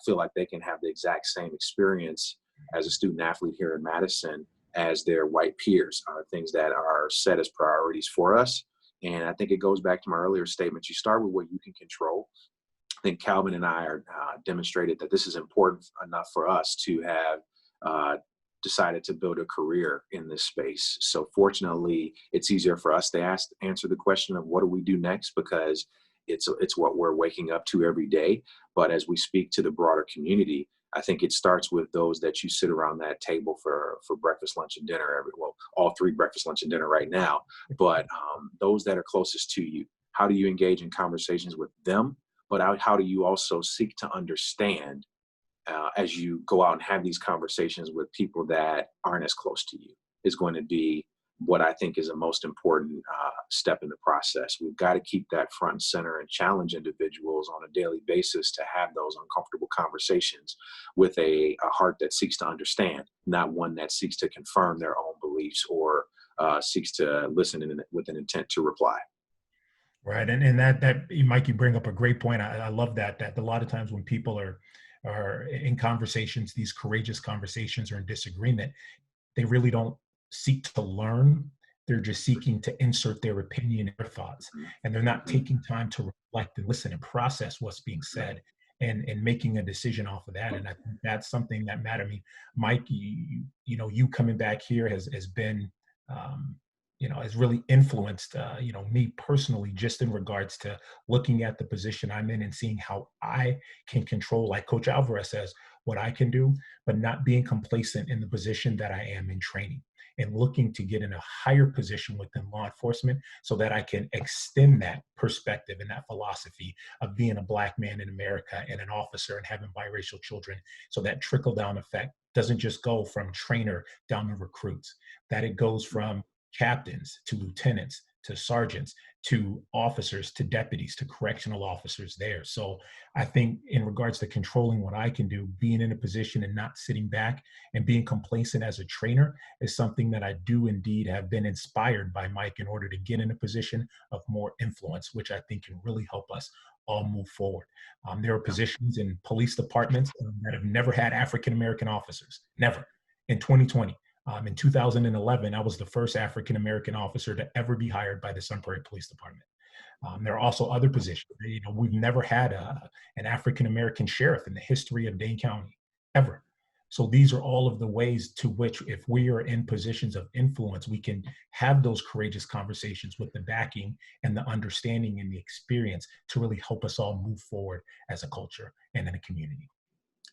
feel like they can have the exact same experience as a student athlete here in Madison as their white peers, are things that are set as priorities for us. And I think it goes back to my earlier statement. You start with what you can control. I think Kalvin and I are demonstrated that this is important enough for us to have decided to build a career in this space. So fortunately, it's easier for us to answer the question of what do we do next, because it's what we're waking up to every day. But as we speak to the broader community, I think it starts with those that you sit around that table for breakfast, lunch, and dinner. All three breakfast, lunch, and dinner right now. But those that are closest to you, how do you engage in conversations with them? But how do you also seek to understand as you go out and have these conversations with people that aren't as close to you, is going to be what I think is the most important step in the process. We've got to keep that front and center and challenge individuals on a daily basis to have those uncomfortable conversations with a heart that seeks to understand, not one that seeks to confirm their own beliefs or seeks to listen with an intent to reply. Right. And that Mike, you bring up a great point. I love that a lot of times when people are in conversations, these courageous conversations, or in disagreement, they really don't seek to learn. They're just seeking to insert their opinion and their thoughts. And they're not taking time to reflect and listen and process what's being said and making a decision off of that. And I think that's something that matters. I mean, Mike, you coming back here has been has really influenced, me personally, just in regards to looking at the position I'm in and seeing how I can control, like Coach Alvarez says, what I can do, but not being complacent in the position that I am in training and looking to get in a higher position within law enforcement so that I can extend that perspective and that philosophy of being a Black man in America and an officer and having biracial children. So that trickle down effect doesn't just go from trainer down to recruits, that it goes from captains to lieutenants to sergeants to officers to deputies to correctional officers there. So I think in regards to controlling what I can do, being in a position and not sitting back and being complacent as a trainer is something that I do indeed have been inspired by Mike in order to get in a position of more influence, which I think can really help us all move forward. There are positions in police departments that have never had African-American officers, never. In 2020, in 2011, I was the first African-American officer to ever be hired by the Sun Prairie Police Department. There are also other positions. We've never had an African-American sheriff in the history of Dane County, ever. So these are all of the ways to which, if we are in positions of influence, we can have those courageous conversations with the backing and the understanding and the experience to really help us all move forward as a culture and in a community.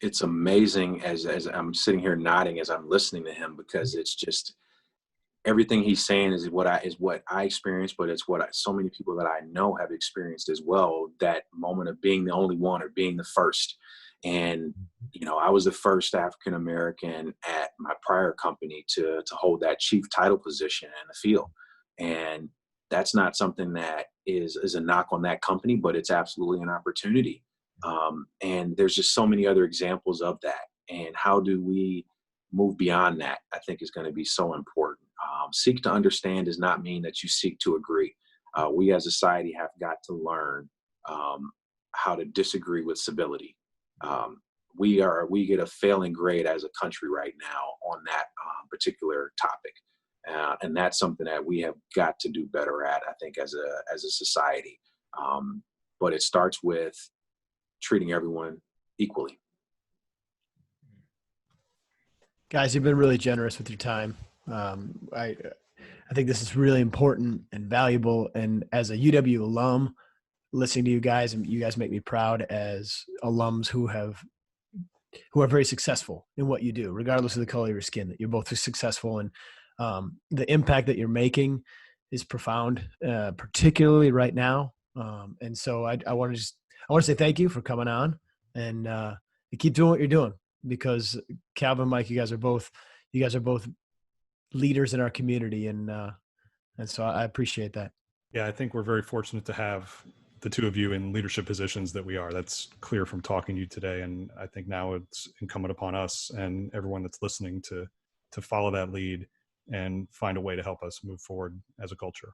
It's amazing as I'm sitting here nodding as I'm listening to him, because it's just everything he's saying is what I experienced, but it's what so many people that I know have experienced as well. That moment of being the only one or being the first. And, I was the first African-American at my prior company to hold that chief title position in the field. And that's not something that is a knock on that company, but it's absolutely an opportunity. And there's just so many other examples of that. And how do we move beyond that, I think, is going to be so important. Seek to understand does not mean that you seek to agree. We as a society have got to learn how to disagree with civility. We get a failing grade as a country right now on that particular topic. And that's something that we have got to do better at, I think, as a society. But it starts with treating everyone equally. Guys, you've been really generous with your time. I think this is really important and valuable. And as a UW alum, listening to you guys, and you guys make me proud as alums who are very successful in what you do, regardless of the color of your skin, that you're both successful. And the impact that you're making is profound, particularly right now. And so I want to say thank you for coming on, and you keep doing what you're doing, because Kalvin, Mike, you guys are both leaders in our community. And so I appreciate that. Yeah, I think we're very fortunate to have the two of you in leadership positions that we are. That's clear from talking to you today. And I think now it's incumbent upon us and everyone that's listening to follow that lead and find a way to help us move forward as a culture.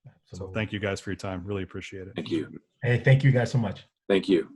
Absolutely. So thank you guys for your time. Really appreciate it. Thank you. Hey, thank you guys so much. Thank you.